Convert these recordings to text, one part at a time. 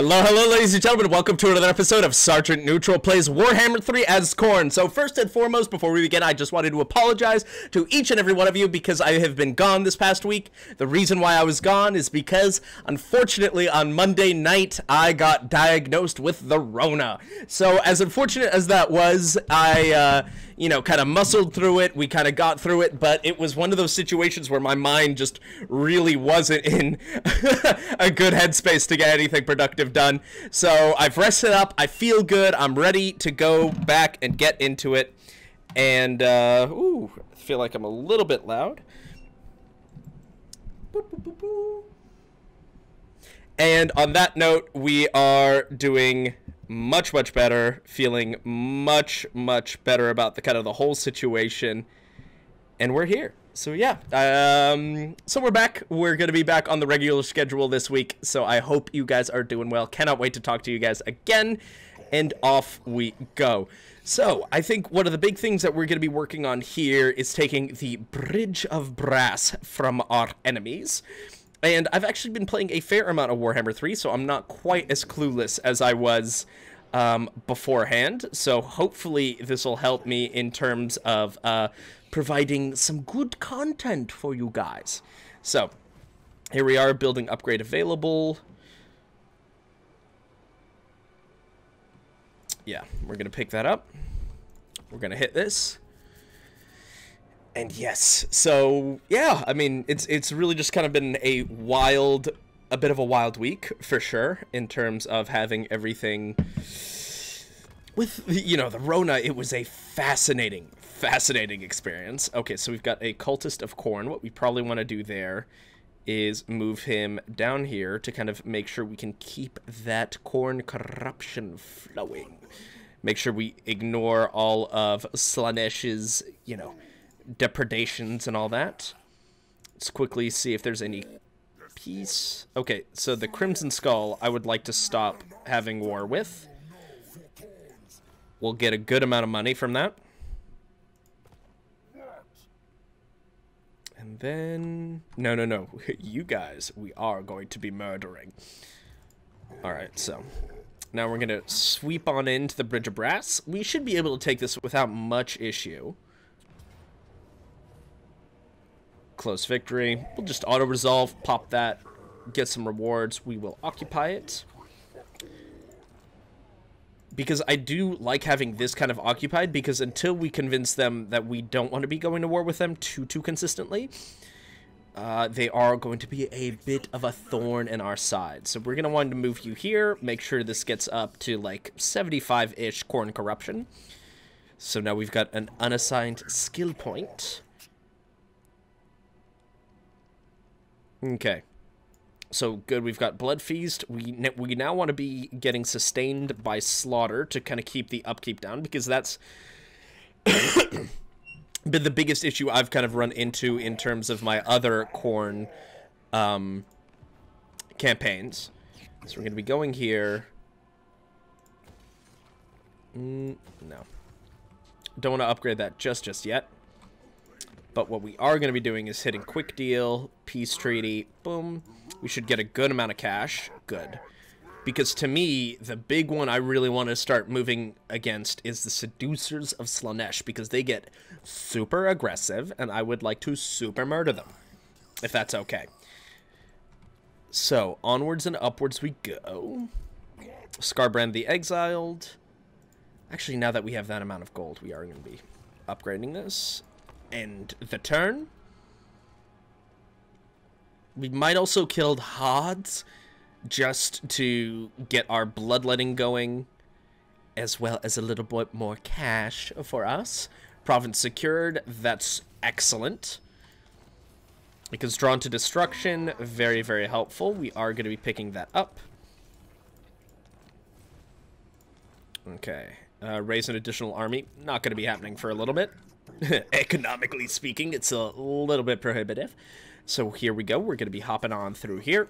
Hello, ladies and gentlemen. Welcome to another episode of Sergeant Neutral Plays Warhammer 3 as Khorne. So first and foremost, before we begin, I just wanted to apologize to each and every one of you because I have been gone this past week. The reason why I was gone is because, unfortunately, on Monday night, I got diagnosed with the Rona. So as unfortunate as that was, I, kind of muscled through it. We kind of got through it, but it was one of those situations where my mind just really wasn't in a good headspace to get anything productive done. So I've rested up. I feel good. I'm ready to go back and get into it. And, ooh, I feel like I'm a little bit loud. Boop, boop, boop, boop. And on that note, we are doing much better, feeling much better about the whole situation, and we're here. So yeah, so we're back. We're gonna be back on the regular schedule this week, so I hope you guys are doing well. Cannot wait to talk to you guys again, and off we go. So I think one of the big things that we're gonna be working on here is taking the Bridge of Brass from our enemies. And I've actually been playing a fair amount of Warhammer 3, so I'm not quite as clueless as I was beforehand. So hopefully this will help me in terms of providing some good content for you guys. So here we are, building upgrade available. Yeah, we're going to pick that up. We're going to hit this. And yes, so yeah, I mean, it's really just kind of been a bit of a wild week for sure in terms of having everything with the Rona. It was a fascinating experience. Okay, so we've got a cultist of Khorne. What we probably want to do there is move him down here to kind of make sure we can keep that Khorne corruption flowing. Make sure we ignore all of Slaanesh's, depredations and all that. Let's quickly see if there's any peace. Okay, so the Crimson Skull I would like to stop having war with. We'll get a good amount of money from that. And then... No. You guys, we are going to be murdering. Alright, so... now we're going to sweep on into the Bridge of Brass. We should be able to take this without much issue. Close victory. We'll just auto-resolve, pop that, get some rewards. We will occupy it. Because I do like having this kind of occupied, because until we convince them that we don't want to be going to war with them too consistently, they are going to be a bit of a thorn in our side. So we're going to want to move you here, make sure this gets up to like 75-ish Khorne corruption. So now we've got an unassigned skill point. Okay, so good. We've got Blood Feast. We now want to be getting sustained by Slaughter to kind of keep the upkeep down, because that's been the biggest issue I've kind of run into in terms of my other Khorne campaigns. So we're going to be going here. No, don't want to upgrade that just yet. But what we are going to be doing is hitting quick deal, peace treaty, boom. We should get a good amount of cash. Good. Because to me, the big one I really want to start moving against is the Seducers of Slaanesh, because they get super aggressive, and I would like to super murder them, if that's okay. So, onwards and upwards we go. Skarbrand the Exiled. Actually, now that we have that amount of gold, we are going to be upgrading this. End the turn. We might also kill Hods just to get our bloodletting going, as well as a little bit more cash for us. Province secured. That's excellent. Because drawn to destruction, very helpful. We are going to be picking that up. Okay. Raise an additional army. Not going to be happening for a little bit. Economically speaking, it's a little bit prohibitive. So here we go. We're going to be hopping on through here.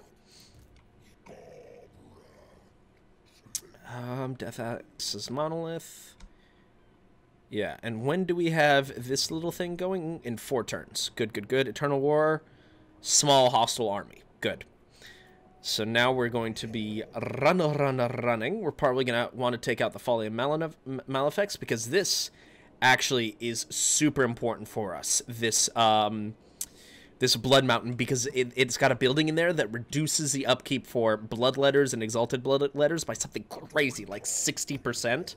Death Axe's Monolith. Yeah, and when do we have this little thing going? In 4 turns. Good. Eternal War. Small hostile army. Good. So now we're going to be running. We're probably going to want to take out the Folly of Malefics, because this actually is super important for us. This this Blood Mountain, because it's got a building in there that reduces the upkeep for Bloodletters and Exalted Bloodletters by something crazy, like 60%.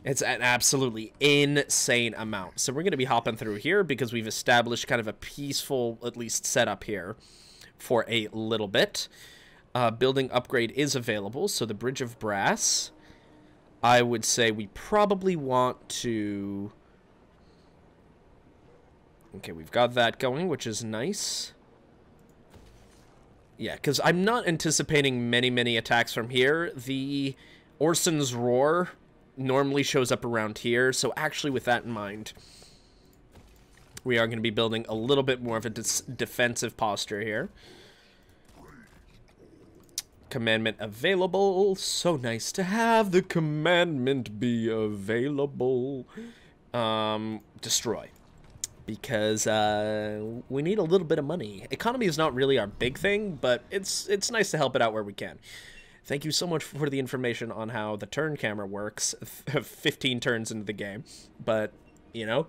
It's an absolutely insane amount. So we're going to be hopping through here because we've established kind of a peaceful, at least, setup here for a little bit. Building upgrade is available, so the Bridge of Brass, I would say we probably want to... Okay, we've got that going, which is nice. Yeah, because I'm not anticipating many attacks from here. The Orson's Roar normally shows up around here, so actually with that in mind, we are going to be building a little bit more of a defensive posture here. Commandment available. So nice to have the commandment be available. Destroy. Because we need a little bit of money. Economy is not really our big thing, but it's nice to help it out where we can. Thank you so much for the information on how the turn camera works 15 turns into the game. But, you know,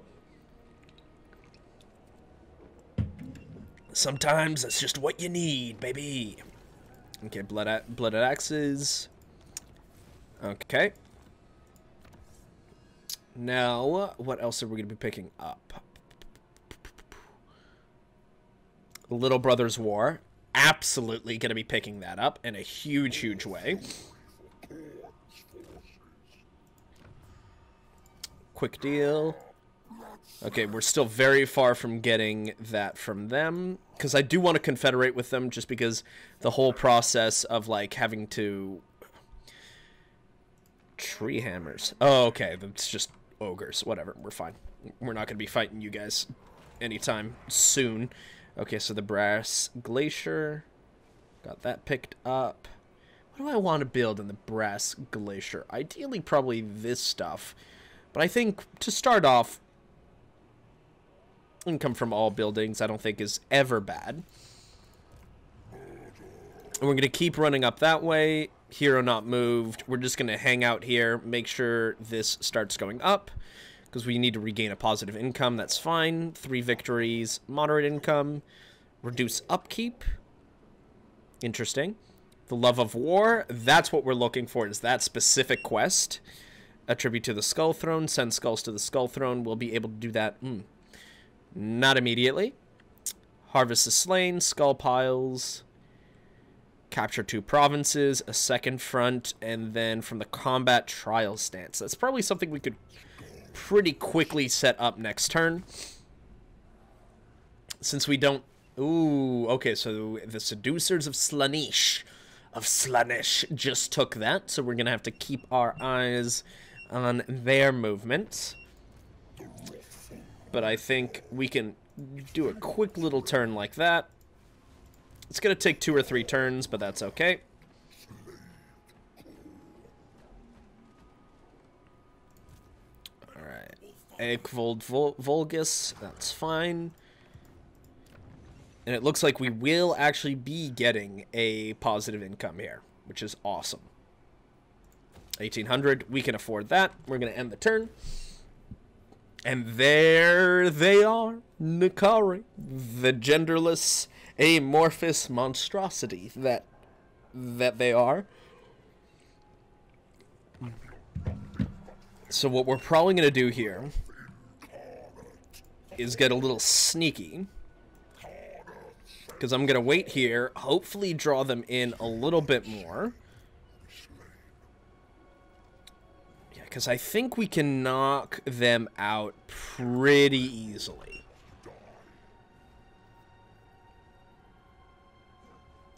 sometimes that's just what you need, baby. Okay, blooded axes. Okay. Now, what else are we going to be picking up? Little Brother's War. Absolutely going to be picking that up in a huge way. Quick deal. Okay, we're still very far from getting that from them, because I do want to confederate with them, just because the whole process of, like, having to... Tree hammers. Oh, okay, that's just ogres. Whatever, we're fine. We're not going to be fighting you guys anytime soon. Okay, so the Brass Glacier. Got that picked up. What do I want to build in the Brass Glacier? Ideally, probably this stuff. But I think, to start off, income from all buildings I don't think is ever bad. And we're going to keep running up that way. Hero not moved. We're just going to hang out here, make sure this starts going up, because we need to regain a positive income. That's fine. 3 victories, moderate income, reduce upkeep. Interesting. The Love of War, that's what we're looking for, is that specific quest. Attribute to the Skull Throne, send skulls to the Skull Throne. We'll be able to do that. Not immediately. Harvest the Slain, Skull Piles. Capture 2 provinces, a second front, and then from the Combat Trial stance. That's probably something we could pretty quickly set up next turn. Since we don't... Ooh, okay, so the Seducers of Slaanesh just took that, so we're going to have to keep our eyes on their movements. But I think we can do a quick little turn like that. It's going to take 2 or 3 turns, but that's okay. Alright. Eikvold Vulgus, that's fine. And it looks like we will actually be getting a positive income here, which is awesome. 1800, we can afford that. We're going to end the turn. And there they are, Nikari, the genderless, amorphous monstrosity that they are. So what we're probably going to do here is get a little sneaky, because I'm going to wait here, hopefully draw them in a little bit more. Yeah, because I think we can knock them out pretty easily.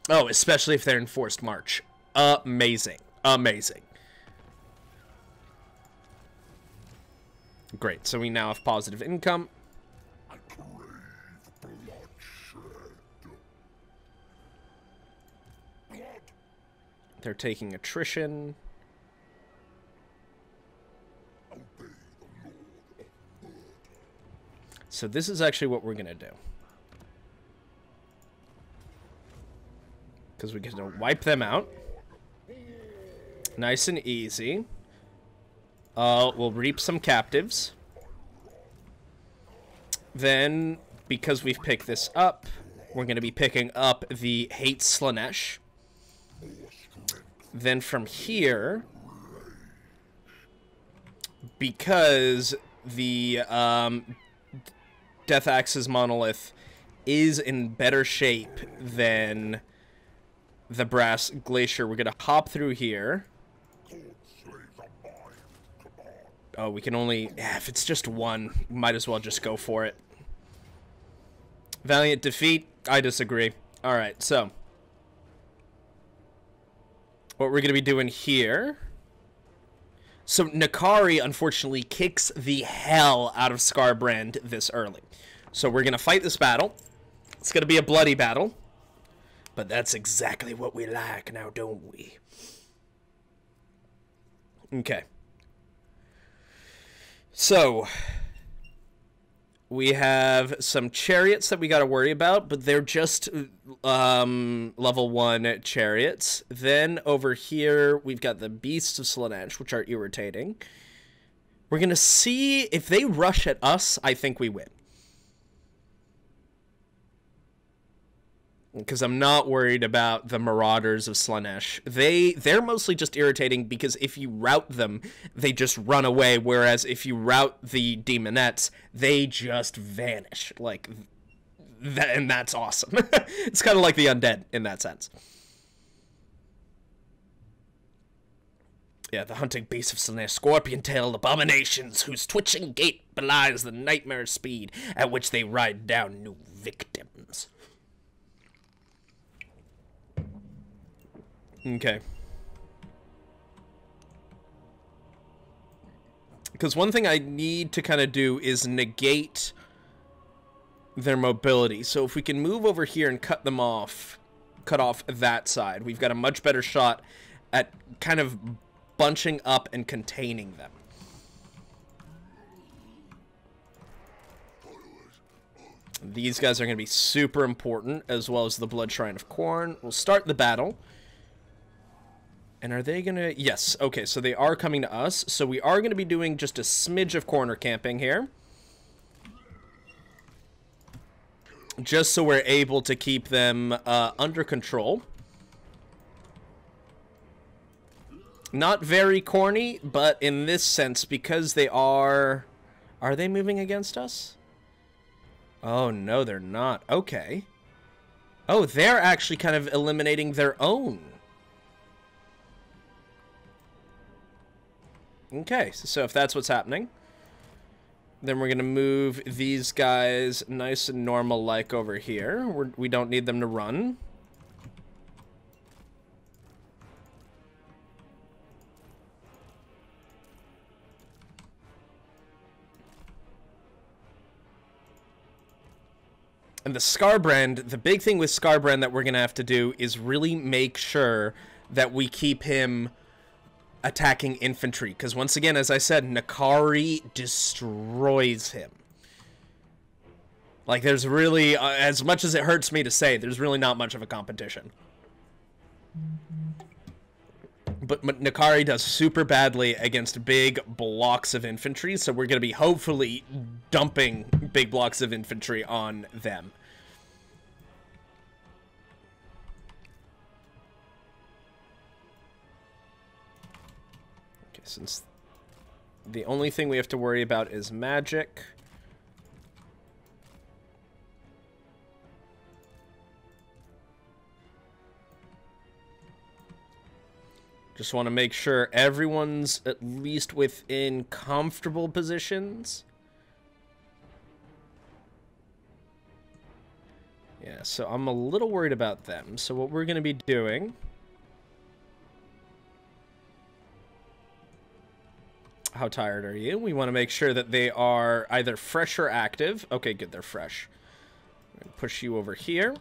Oh, especially if they're in forced march. Amazing. Amazing. Great, so we now have positive income. They're taking attrition. So this is actually what we're going to do. Because we can wipe them out. Nice and easy. We'll reap some captives. Then, because we've picked this up, we're going to be picking up the Hate Slaanesh. Then from here, because the Death Axe's monolith is in better shape than the Brass Glacier, we're going to hop through here. Oh, we can only... Yeah, if it's just one, might as well just go for it. Valiant defeat? I disagree. Alright, so... what we're going to be doing here... So, Nakari, unfortunately, kicks the hell out of Skarbrand this early. So, we're going to fight this battle. It's going to be a bloody battle. But that's exactly what we like now, don't we? Okay. So, we have some chariots that we got to worry about, but they're just level 1 chariots. Then over here, we've got the Beasts of Slaanesh, which are irritating. We're going to see if they rush at us, I think we win. Because I'm not worried about the Marauders of Slaanesh. They're mostly just irritating because if you rout them, they just run away. Whereas if you rout the Demonettes, they just vanish. Like, that, and that's awesome. It's kind of like the Undead in that sense. Yeah, the hunting beasts of Slaanesh, scorpion-tailed abominations whose twitching gait belies the nightmare speed at which they ride down new victims. Okay. Because one thing I need to kind of do is negate their mobility. So if we can move over here and cut them off, cut off that side, we've got a much better shot at kind of bunching up and containing them. These guys are going to be super important, as well as the Blood Shrine of Khorne. We'll start the battle. And are they gonna... Yes, okay, so they are coming to us. So we are going to be doing just a smidge of corner camping here. Just so we're able to keep them under control. Not very corny, but in this sense, because they are... Are they moving against us? Oh, no, they're not. Okay. Oh, they're actually kind of eliminating their own. Okay, so if that's what's happening, then we're going to move these guys nice and normal-like over here. We don't need them to run. And the Skarbrand, the big thing with Skarbrand that we're going to have to do is really make sure that we keep him attacking infantry, because once again, as I said, Nakari destroys him. Like, there's really, as much as it hurts me to say, there's really not much of a competition. But Nakari does super badly against big blocks of infantry, so we're going to be hopefully dumping big blocks of infantry on them. Since the only thing we have to worry about is magic. Just want to make sure everyone's at least within comfortable positions. Yeah, so I'm a little worried about them. So what we're going to be doing... How tired are you? We want to make sure that they are either fresh or active. Okay, good, they're fresh. Push you over here.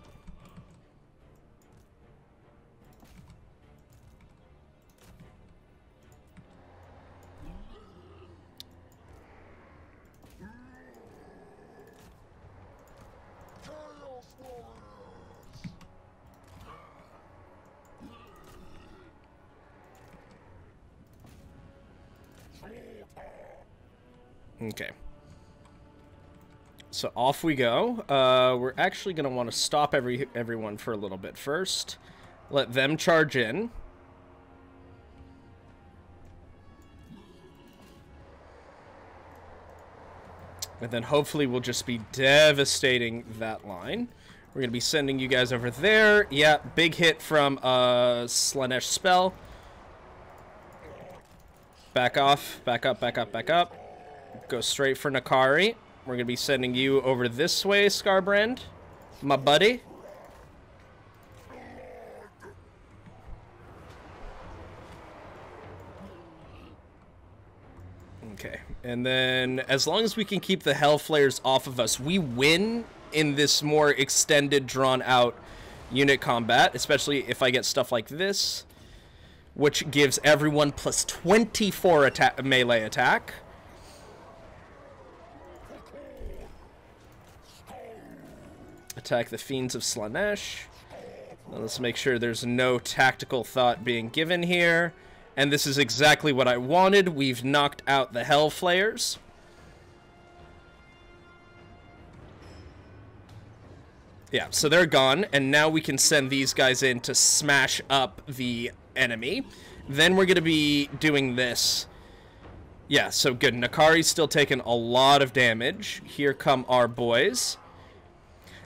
Okay. So off we go. We're actually going to want to stop everyone for a little bit first. Let them charge in. And then hopefully we'll just be devastating that line. We're going to be sending you guys over there. Yeah, big hit from Slaanesh spell. Back off. Back up, back up, back up. Go straight for Nakari. We're going to be sending you over this way, Scarbrand. My buddy. Okay. And then, as long as we can keep the Hellflayers off of us, we win in this more extended, drawn-out unit combat, especially if I get stuff like this, which gives everyone plus 24 melee attack. Attack the Fiends of Slaanesh. Now let's make sure there's no tactical thought being given here. And this is exactly what I wanted. We've knocked out the Hellflayers. Yeah, so they're gone, and now we can send these guys in to smash up the enemy. Then we're going to be doing this. Yeah, so good. Nakari's still taking a lot of damage. Here come our boys.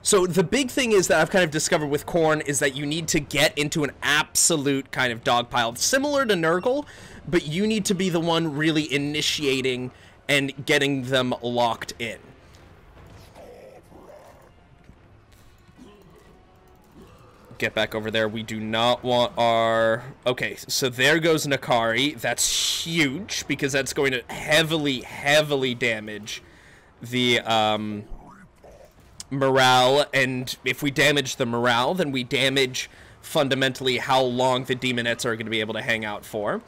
So the big thing is that I've kind of discovered with Khorne is that you need to get into an absolute kind of dogpile, similar to Nurgle, but you need to be the one really initiating and getting them locked in. Get back over there. We do not want our... Okay, so there goes Nakari. That's huge, because that's going to heavily, heavily damage the morale, and if we damage the morale, then we damage fundamentally how long the demonettes are going to be able to hang out for.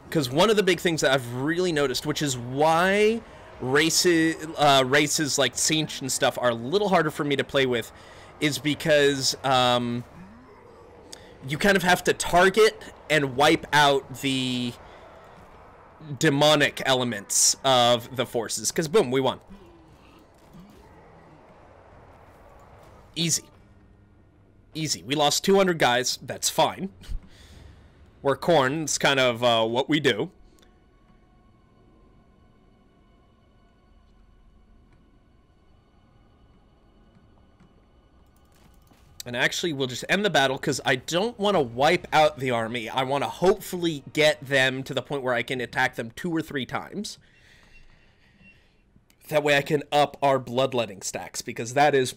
Because one of the big things that I've really noticed, which is why races like Tzeentch and stuff are a little harder for me to play with, is because you kind of have to target and wipe out the demonic elements of the forces. Because boom, we won. Easy. Easy. We lost 200 guys. That's fine. We're Khorne. It's kind of what we do. And actually, we'll just end the battle, because I don't want to wipe out the army. I want to hopefully get them to the point where I can attack them 2 or 3 times. That way I can up our bloodletting stacks, because that is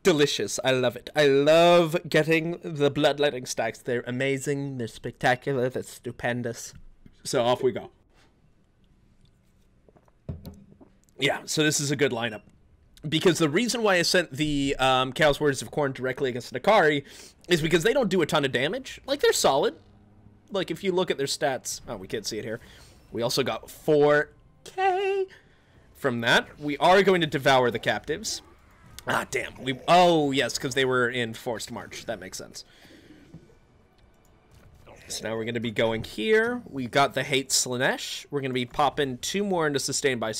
delicious. I love it. I love getting the bloodletting stacks. They're amazing. They're spectacular. They're stupendous. So off we go. Yeah, so this is a good lineup. Because the reason why I sent the Chaos Warriors of Khorne directly against Nakari is because they don't do a ton of damage. Like, they're solid. Like, if you look at their stats... Oh, we can't see it here. We also got 4K from that. We are going to devour the captives. Ah, damn. Oh, yes, because they were in Forced March. That makes sense. So now we're going to be going here. We got the Hate Slaanesh. We're going to be popping 2 more into Sustained by...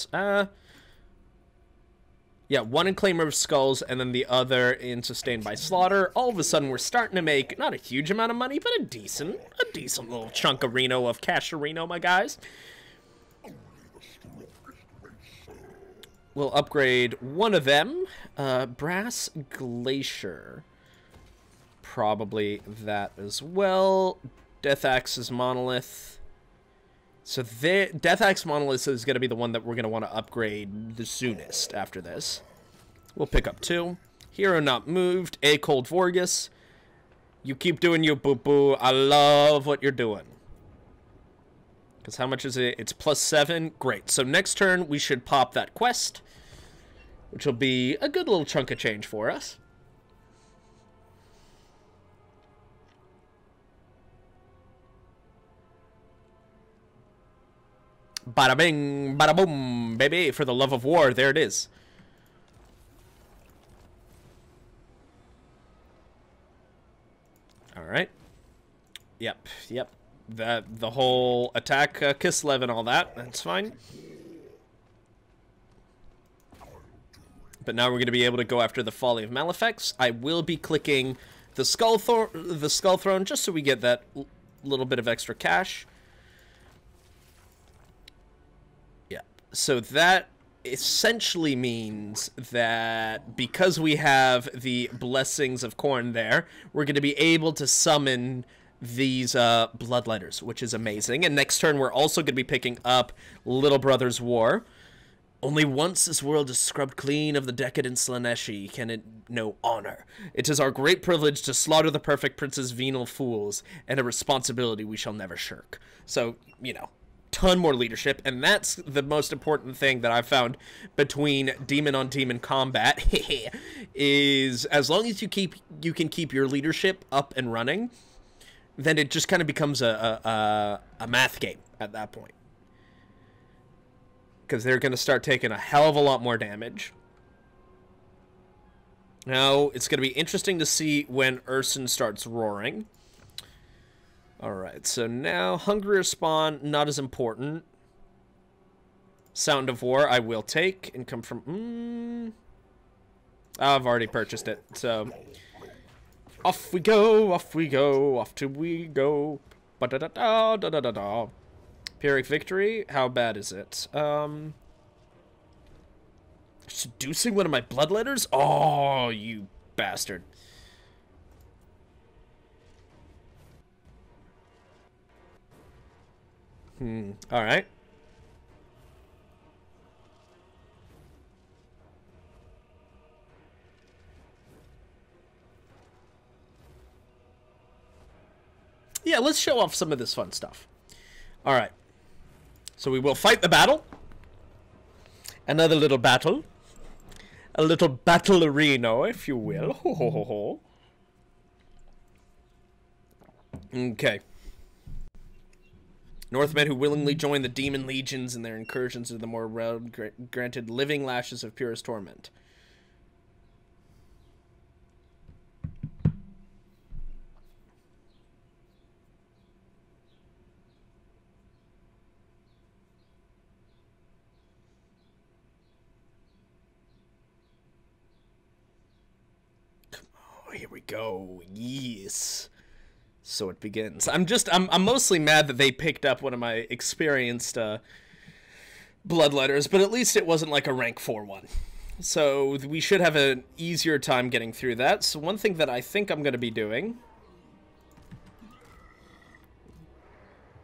Yeah, 1 in Claimer of Skulls, and then the other in Sustained by Slaughter. All of a sudden, we're starting to make, not a huge amount of money, but a decent little chunk of Reno, of cash Reno, my guys. We'll upgrade one of them. Brass Glacier. Probably that as well. Death Axe's Monolith. So Death Axe Monolith is going to be the one that we're going to want to upgrade the soonest after this. We'll pick up 2. Hero Not Moved, A Cold Vorgus. You keep doing you, boo-boo. I love what you're doing. Because how much is it? It's +7. Great. So next turn, we should pop that quest, which will be a good little chunk of change for us. Bada bing, bada boom, baby. For the love of war, there it is. Yep. The whole attack Kislev and all that, that's fine. But now we're going to be able to go after the Folly of Malefics. I will be clicking the Skull Throne just so we get that little bit of extra cash. Yeah. So that essentially means that because we have the Blessings of Khorne there, we're going to be able to summon these Bloodletters, which is amazing. And next turn, we're also going to be picking up Little Brother's War. Only once this world is scrubbed clean of the decadent Slaneshi can it know honor. It is our great privilege to slaughter the perfect prince's venal fools, and a responsibility we shall never shirk. So, you know, ton more leadership, and that's the most important thing that I've found between demon-on-demon combat, is as long as you can keep your leadership up and running, then it just kind of becomes a math game at that point. Because they're going to start taking a hell of a lot more damage. Now, it's going to be interesting to see when Urson starts roaring. Alright, so now Hungrier Spawn, not as important. Sound of War, I will take. Income from... I've already purchased it, so... Off we go, off we go, off till we go. Ba-da-da-da-da-da-da-da. Pyrrhic Victory, how bad is it? Seducing one of my Bloodletters? Oh, you bastard. Alright. Yeah, let's show off some of this fun stuff. Alright. So we will fight the battle. Another little battle. A little battle arena, if you will. Ho, ho, ho, ho. Okay. Northmen who willingly join the demon legions in their incursions into the more realm granted living lashes of purest torment. Here we go. Yes. So it begins. I'm mostly mad that they picked up one of my experienced Bloodletters, but at least it wasn't like a rank 4 one. So we should have an easier time getting through that. So one thing that I think I'm going to be doing,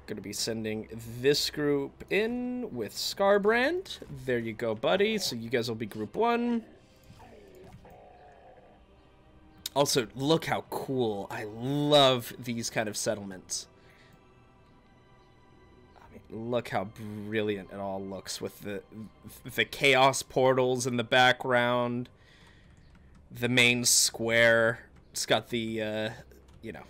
going to be sending this group in with Scarbrand. There you go, buddy. So you guys will be group 1. Also, look how cool. I love these kind of settlements. I mean, look how brilliant it all looks with the chaos portals in the background. The main square. It's got the, you know,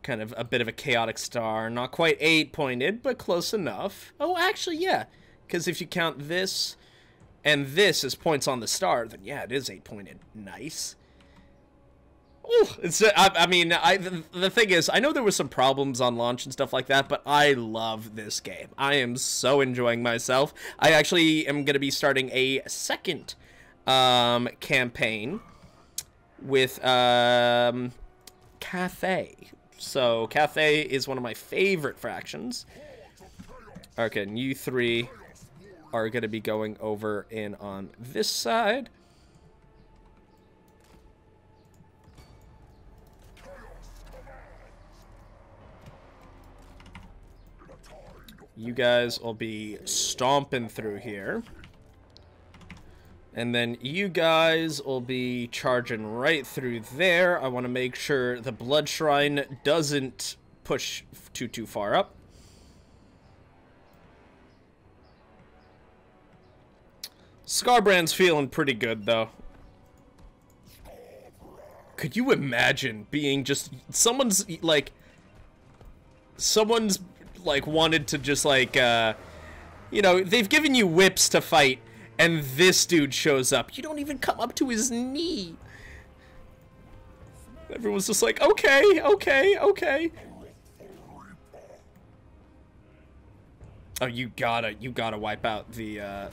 kind of a bit of a chaotic star. Not quite 8-pointed, but close enough. Oh, actually, yeah. Because if you count this and this as points on the star, then yeah, it is 8-pointed. Nice. Ooh, it's, I mean, the thing is, I know there was some problems on launch and stuff like that, but I love this game. I am so enjoying myself. I actually am going to be starting a second campaign with Cathay. So, Cathay is one of my favorite factions. Okay, and you three are going to be going over in on this side. You guys will be stomping through here. And then you guys will be charging right through there. I want to make sure the Blood Shrine doesn't push too far up. Scarbrand's feeling pretty good, though. Could you imagine being just... Someone's wanted to just, like, you know, they've given you whips to fight, and this dude shows up. You don't even come up to his knee. Everyone's just like, okay, okay, okay. Oh, you gotta wipe out the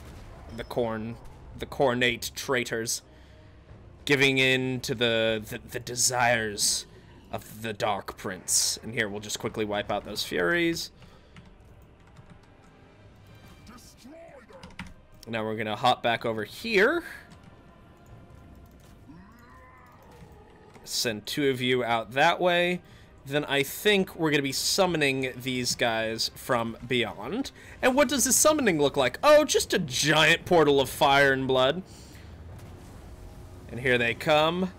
Khorne, the Khornate traitors, giving in to the desires of the Dark Prince. And here, we'll just quickly wipe out those Furies. Now we're gonna hop back over here. Send 2 of you out that way. Then I think we're going to be summoning these guys from beyond. And what does this summoning look like? Oh, just a giant portal of fire and blood. And here they come.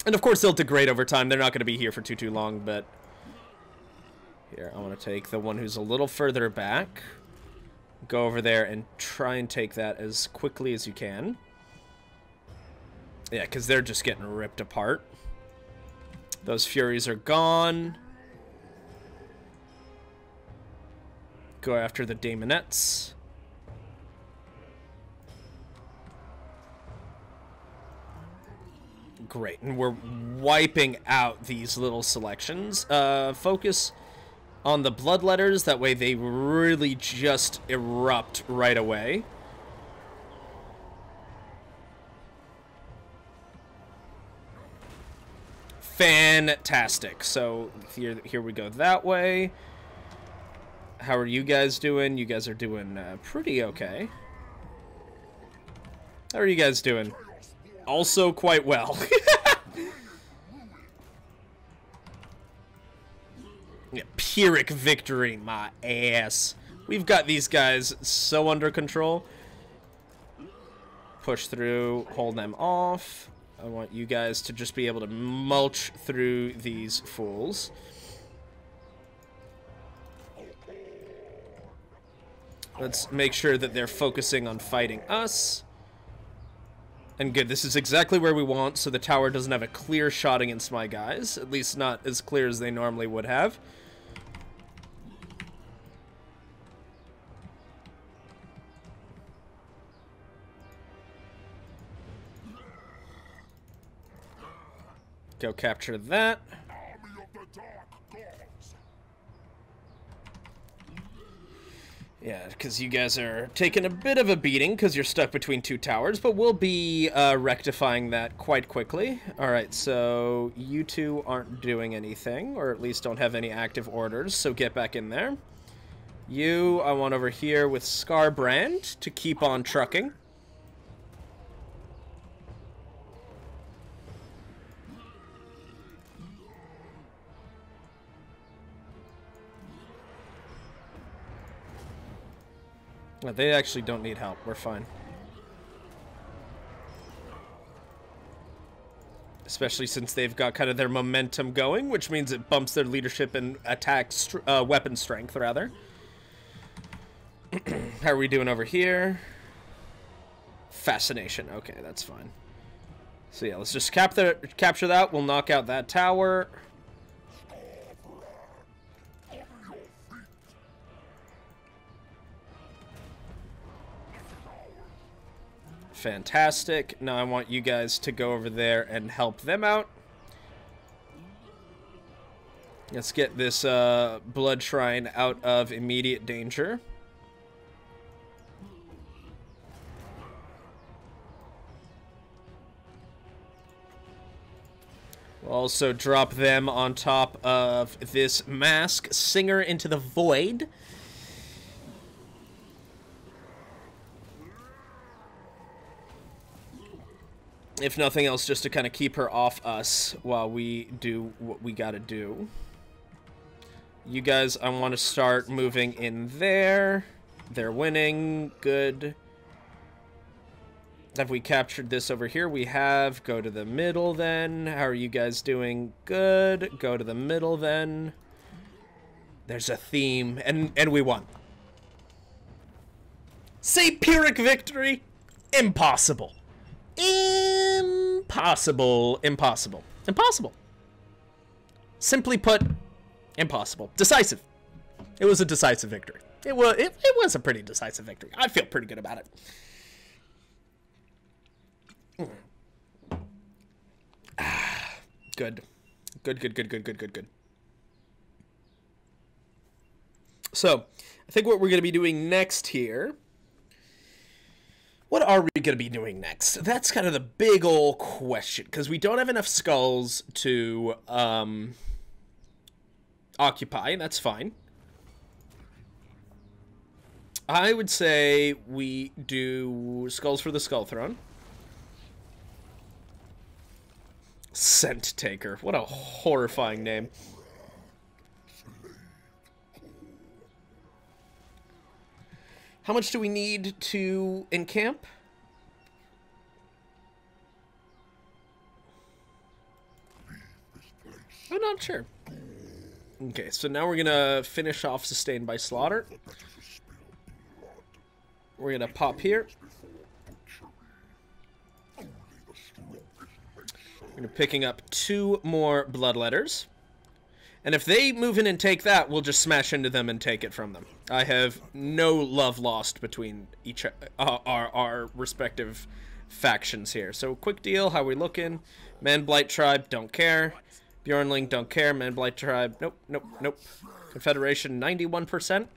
And of course they'll degrade over time. They're not going to be here for too long, but... Here, I want to take the one who's a little further back. Go over there and try and take that as quickly as you can. Yeah, because they're just getting ripped apart. Those Furies are gone. Go after the Daemonettes. Great, and we're wiping out these little selections. Focus on the Bloodletters, that way they really just erupt right away. Fantastic. So here we go that way. How are you guys doing? You guys are doing pretty okay. How are you guys doing? Also quite well. Yeah, Pyrrhic victory, my ass. We've got these guys so under control. Push through, hold them off. I want you guys to just be able to mulch through these fools. Let's make sure that they're focusing on fighting us. And good, this is exactly where we want, so the tower doesn't have a clear shot against my guys. At least not as clear as they normally would have. Go capture that. Yeah, because you guys are taking a bit of a beating because you're stuck between 2 towers, but we'll be rectifying that quite quickly. Alright, so you 2 aren't doing anything, or at least don't have any active orders, so get back in there. You, I want over here with Scarbrand to keep on trucking. They actually don't need help. We're fine. Especially since they've got kind of their momentum going, which means it bumps their leadership and attack weapon strength, rather. How are we doing over here? Fascination. Okay, that's fine. So yeah, let's just capture that. We'll knock out that tower. Fantastic. Now I want you guys to go over there and help them out. Let's get this blood shrine out of immediate danger. We'll also drop them on top of this mask singer into the void. If nothing else, just to kind of keep her off us while we do what we gotta do. You guys, I want to start moving in there. They're winning. Good. Have we captured this over here? We have. Go to the middle then. How are you guys doing? Good. Go to the middle then. There's a theme. And we won. Say Pyrrhic victory? Impossible. Impossible. Impossible. Impossible. Simply put, impossible. Decisive. It was a decisive victory. It was a pretty decisive victory. I feel pretty good about it. Good. Good. So, I think what we're going to be doing next here... What are we going to be doing next? That's kind of the big ol' question, because we don't have enough skulls to occupy, and that's fine. I would say we do skulls for the Skull Throne. Scent Taker. What a horrifying name. How much do we need to encamp? I'm not sure. Okay, so now we're gonna finish off Sustained by Slaughter. We're gonna pop here. We're gonna picking up 2 more Bloodletters. And if they move in and take that, we'll just smash into them and take it from them. I have no love lost between each our respective factions here. So, quick deal, how we looking? Man Blight Tribe, don't care. Bjornling, don't care. Man Blight Tribe, nope, nope, nope. Confederation, 91%.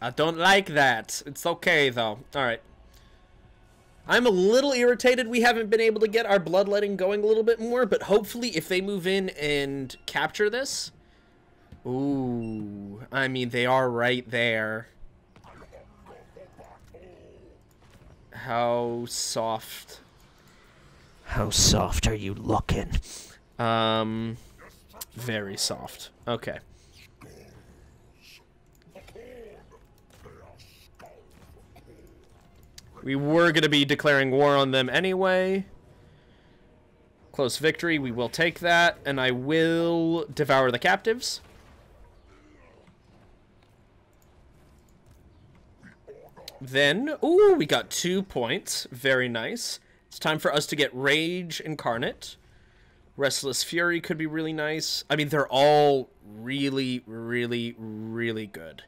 I don't like that. It's okay, though. Alright. I'm a little irritated we haven't been able to get our bloodletting going a little bit more, but hopefully if they move in and capture this... Ooh, I mean, they are right there. How soft... How soft are you looking? Very soft. Okay. We were going to be declaring war on them anyway. Close victory, we will take that, and I will devour the captives. Then, ooh, we got 2 points. Very nice. It's time for us to get Rage Incarnate. Restless Fury could be really nice. I mean, they're all really, really, really good.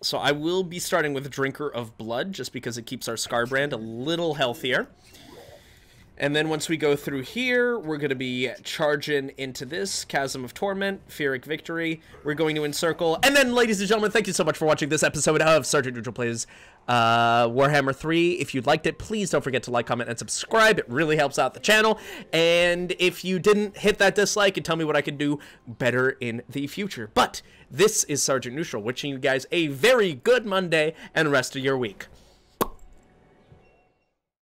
So I will be starting with Drinker of Blood, just because it keeps our Scarbrand a little healthier. And then once we go through here, we're going to be charging into this Chasm of Torment, Pyrrhic Victory. We're going to encircle. And then, ladies and gentlemen, thank you so much for watching this episode of Sergeant Neutral Plays Warhammer 3. If you liked it, please don't forget to like, comment, and subscribe. It really helps out the channel. And if you didn't hit that dislike, and tell me what I can do better in the future. But this is Sergeant Neutral, wishing you guys a very good Monday and rest of your week.